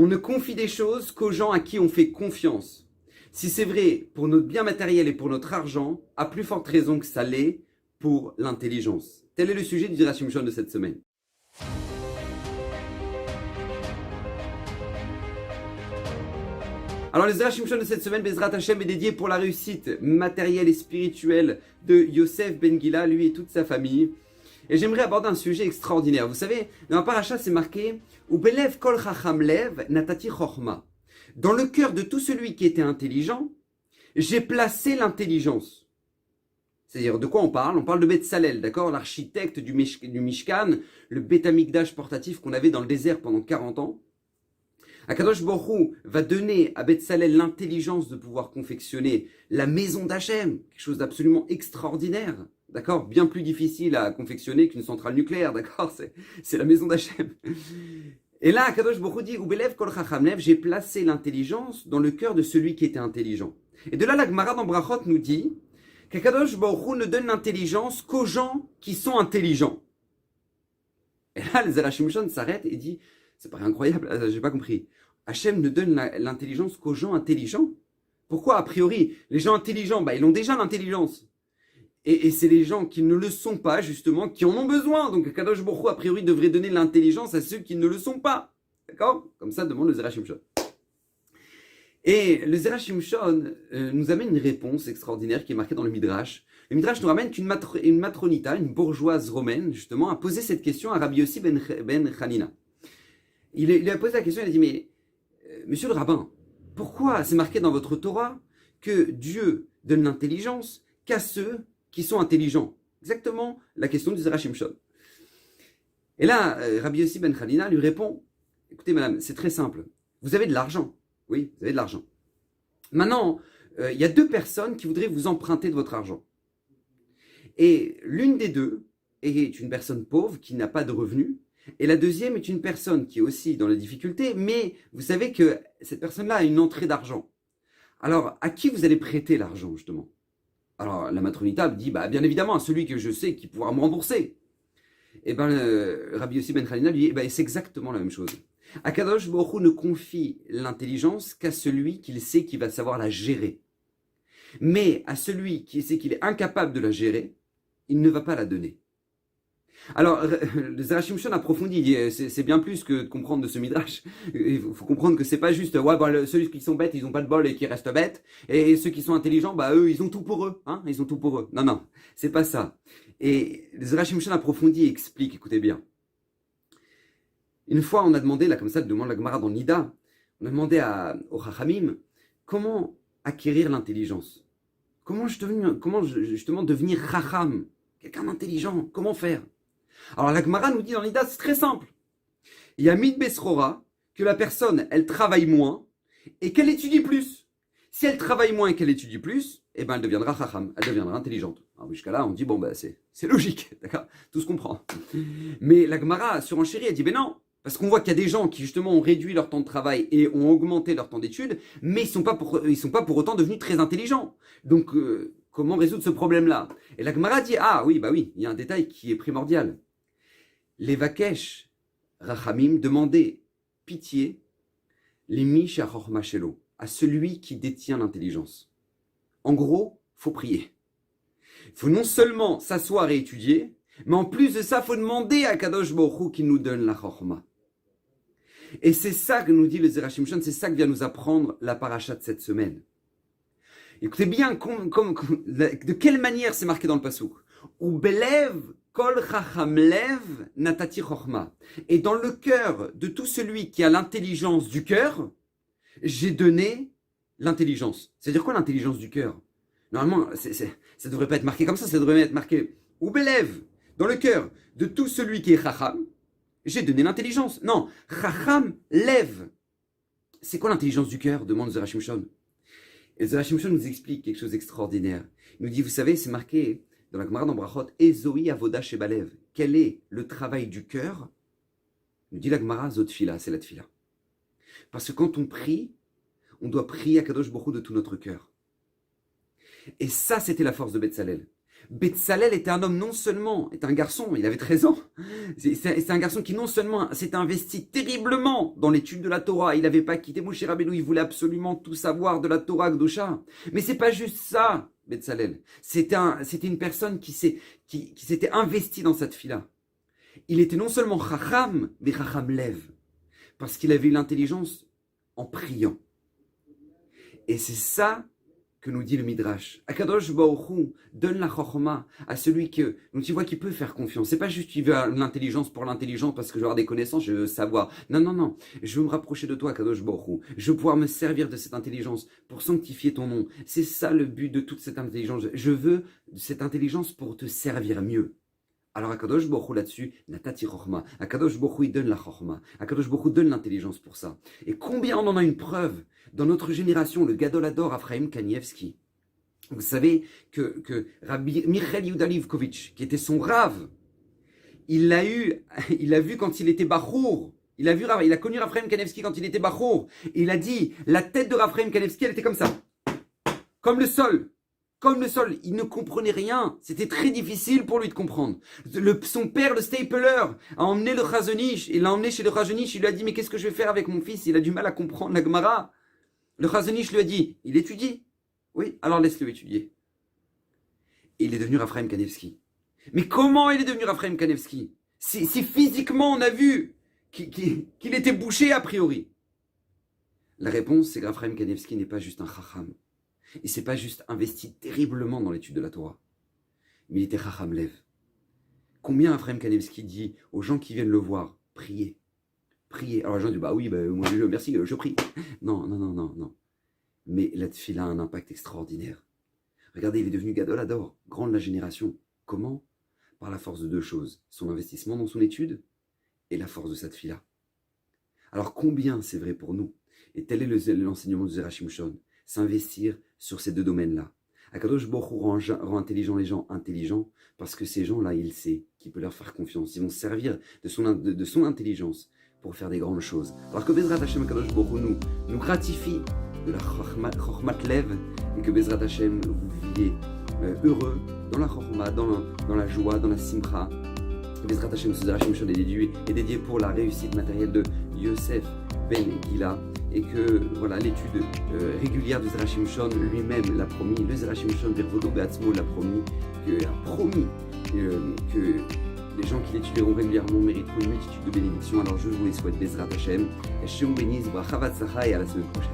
On ne confie des choses qu'aux gens à qui on fait confiance. Si c'est vrai pour notre bien matériel et pour notre argent, à plus forte raison que ça l'est pour l'intelligence. Tel est le sujet du Zera Shimshon de cette semaine. Alors le Zera Shimshon de cette semaine, Bezrat Hashem, est dédié pour la réussite matérielle et spirituelle de Yosef Ben Gila, lui et toute sa famille. Et j'aimerais aborder un sujet extraordinaire. Vous savez, dans la paracha, c'est marqué « Ubelev kol chacham lev natati chochma ». Dans le cœur de tout celui qui était intelligent, j'ai placé l'intelligence. C'est-à-dire, de quoi on parle? On parle de Betzalel, d'accord? L'architecte du Mishkan, le Beth Amikdash portatif qu'on avait dans le désert pendant 40 ans. Akadosh Baruch Hu va donner à Betzalel l'intelligence de pouvoir confectionner la maison d'Hachem, quelque chose d'absolument extraordinaire, d'accord? Bien plus difficile à confectionner qu'une centrale nucléaire, d'accord? C'est la maison d'Hachem. Et là, Akadosh Baruch Hu dit, Ubelev kol chacham lev, j'ai placé l'intelligence dans le cœur de celui qui était intelligent. Et de là, la Gemara dans Brachot nous dit qu'Akadosh Baruch Hu ne donne l'intelligence qu'aux gens qui sont intelligents. Et là, le Zera Shimshon s'arrête et dit, c'est pas incroyable, j'ai pas compris. Hachem ne donne l'intelligence qu'aux gens intelligents. Pourquoi, a priori, les gens intelligents, ils ont déjà l'intelligence. Et c'est les gens qui ne le sont pas, justement, qui en ont besoin. Donc, Kadosh Baruch Hu, a priori, devrait donner l'intelligence à ceux qui ne le sont pas. D'accord? Comme ça, demande le Zera Shimshon. Et le Zera Shimshon nous amène une réponse extraordinaire qui est marquée dans le Midrash. Le Midrash nous ramène qu'une matronita, une bourgeoise romaine, justement, a posé cette question à Rabbi Yossi ben Hanina. Il a posé la question, il a dit, mais monsieur le rabbin, pourquoi c'est marqué dans votre Torah que Dieu donne l'intelligence qu'à ceux qui sont intelligents? Exactement la question du Zera Shimshon. Et là, Rabbi Yossi ben Hanina lui répond, écoutez madame, c'est très simple, vous avez de l'argent, oui, vous avez de l'argent. Maintenant, il y a deux personnes qui voudraient vous emprunter de votre argent. Et l'une des deux est une personne pauvre qui n'a pas de revenus, et la deuxième est une personne qui est aussi dans la difficulté, mais vous savez que cette personne-là a une entrée d'argent. Alors, à qui vous allez prêter l'argent, justement? Alors, la matronita dit, bien évidemment, à celui que je sais qui pourra me rembourser. Et Rabbi Yossi ben Hanina lui dit, c'est exactement la même chose. Akadosh Baruch Hu ne confie l'intelligence qu'à celui qu'il sait qui va savoir la gérer. Mais à celui qui sait qu'il est incapable de la gérer, il ne va pas la donner. Alors, le Zera Shimshon approfondit, il dit, c'est bien plus que de comprendre de ce midrash. Il faut comprendre que c'est pas juste, ceux qui sont bêtes, ils ont pas de bol et qui restent bêtes, et ceux qui sont intelligents, eux, ils ont tout pour eux, hein, ils ont tout pour eux. Non, c'est pas ça. Et le Zera Shimshon approfondit et explique, écoutez bien. Une fois, on a demandé, là, comme ça, demande la Gemara dans Nida, on a demandé au Chachamim, comment acquérir l'intelligence? Comment justement devenir Chacham? Quelqu'un d'intelligent, comment faire? Alors la Gemara nous dit dans l'Ida, c'est très simple. Il y a Mid Besrora, que la personne, elle travaille moins et qu'elle étudie plus. Si elle travaille moins et qu'elle étudie plus, elle deviendra chacham, elle deviendra intelligente. Alors jusqu'à là, on dit, c'est logique, d'accord? Tout se comprend. Mais la Gemara surenchérit, elle dit, non, parce qu'on voit qu'il y a des gens qui justement ont réduit leur temps de travail et ont augmenté leur temps d'études, mais ils sont pas pour autant devenus très intelligents. Donc, comment résoudre ce problème-là? Et la Gemara dit, oui, il y a un détail qui est primordial. Les Vakesh, Rachamim, demandaient pitié, les Mish Achormachelo, à celui qui détient l'intelligence. En gros, faut prier. Il faut non seulement s'asseoir et étudier, mais en plus de ça, il faut demander à Kadosh Baruch Hu qui nous donne la Chorma. Et c'est ça que nous dit le Zera Shimshon, c'est ça que vient nous apprendre la paracha de cette semaine. Écoutez bien, de quelle manière c'est marqué dans le pasuk. Ubelev kol chacham lev natati chochma. Et dans le cœur de tout celui qui a l'intelligence du cœur, j'ai donné l'intelligence. C'est-à-dire quoi l'intelligence du cœur? Normalement, ça ne devrait pas être marqué comme ça devrait être marqué Ubelev, dans le cœur de tout celui qui est chacham, j'ai donné l'intelligence. Non, chacham lev. C'est quoi l'intelligence du cœur? Demande Zera Shimshon. Et Zera Shimshon nous explique quelque chose d'extraordinaire. Il nous dit, vous savez, c'est marqué dans la Gemara dans Brachot, Ezoi avoda shebalev. Quel est le travail du cœur? Nous dit la Gemara, Zotfila, c'est la tfila. Parce que quand on prie, on doit prier à Kadosh Baruch Hu de tout notre cœur. Et ça, c'était la force de Betzalel. Betzalel était un homme non seulement, était un garçon, il avait 13 ans, c'est un garçon qui non seulement s'est investi terriblement dans l'étude de la Torah, il n'avait pas quitté Moshe Rabbeinu, il voulait absolument tout savoir de la Torah Gdosha. Mais c'est pas juste ça, Betzalel. C'était une personne qui s'était investie dans cette fila. Il était non seulement Chacham, mais Chacham Lev, parce qu'il avait eu l'intelligence en priant. Et c'est ça que nous dit le Midrash. Akadosh Baruch Hu donne la chokhma à celui que, donc tu vois, qui peut faire confiance. C'est pas juste qu'il veut l'intelligence pour l'intelligence parce que je veux avoir des connaissances, je veux savoir. Non. Je veux me rapprocher de toi, Akadosh Baruch Hu. Je veux pouvoir me servir de cette intelligence pour sanctifier ton nom. C'est ça le but de toute cette intelligence. Je veux cette intelligence pour te servir mieux. Alors Akadosh Baruch Hu là-dessus, natati chokhma. Akadosh Baruch Hu il donne la chokhma. Akadosh Baruch Hu donne l'intelligence pour ça. Et combien on en a une preuve dans notre génération, le Gadol Hador Ephraim Kanievski. Vous savez que Rabbi Michael Yehuda Livkovitch, qui était son rave, il l'a vu quand il était bachour. Il a connu Ephraim Kanievski quand il était bachour. Et il a dit, la tête de Ephraim Kanievski, elle était comme ça. Comme le sol. Comme le sol, il ne comprenait rien. C'était très difficile pour lui de comprendre. Son père, le Stapler, a emmené le Chazonish. Il l'a emmené chez le Chazonish. Il lui a dit, mais qu'est-ce que je vais faire avec mon fils? Il a du mal à comprendre la Gemara. Le Chazonish lui a dit, il étudie. Oui, alors laisse-le étudier. Et il est devenu Ephraim Kanievski. Mais comment il est devenu Ephraim Kanievski? Si physiquement on a vu qu'il était bouché a priori. La réponse, c'est qu'Ephraim Kanievski n'est pas juste un Chacham. Il ne s'est pas juste investi terriblement dans l'étude de la Torah, mais il était Chacham Lev. Combien Ephraim Kanievski dit aux gens qui viennent le voir, priez, priez. Alors les gens disent, bah oui, moi merci, je prie. Non. Mais la tefila a un impact extraordinaire. Regardez, il est devenu Gadol Hador, grand de la génération. Comment? Par la force de deux choses, son investissement dans son étude et la force de sa tefila. Alors combien c'est vrai pour nous? Et tel est l'enseignement de Zera Shimshon, s'investir sur ces deux domaines-là. Akadosh Baruch Hu rend intelligent les gens intelligents parce que ces gens-là, il sait qu'il peut leur faire confiance. Ils vont servir de son intelligence pour faire des grandes choses. Alors que Bezrat Hashem Akadosh Baruch Hu nous gratifie de la Chokhmat Lev et que Bezrat Hashem vous viviez heureux dans la Chokhma, dans la joie, dans la Simcha. Bezrat Hashem Zera Shimshon est dédié pour la réussite matérielle de Yosef Ben Gila. Et que voilà, l'étude régulière du Zera Shimshon lui-même l'a promis, le Zera Shimshon Vervodo Beatzmo l'a promis, que les gens qui l'étudieront régulièrement mériteront une multitude de bénédictions. Alors je vous les souhaite Bezrat Hashem, Hashem bénisse, Bracha Vatsacha et à la semaine prochaine.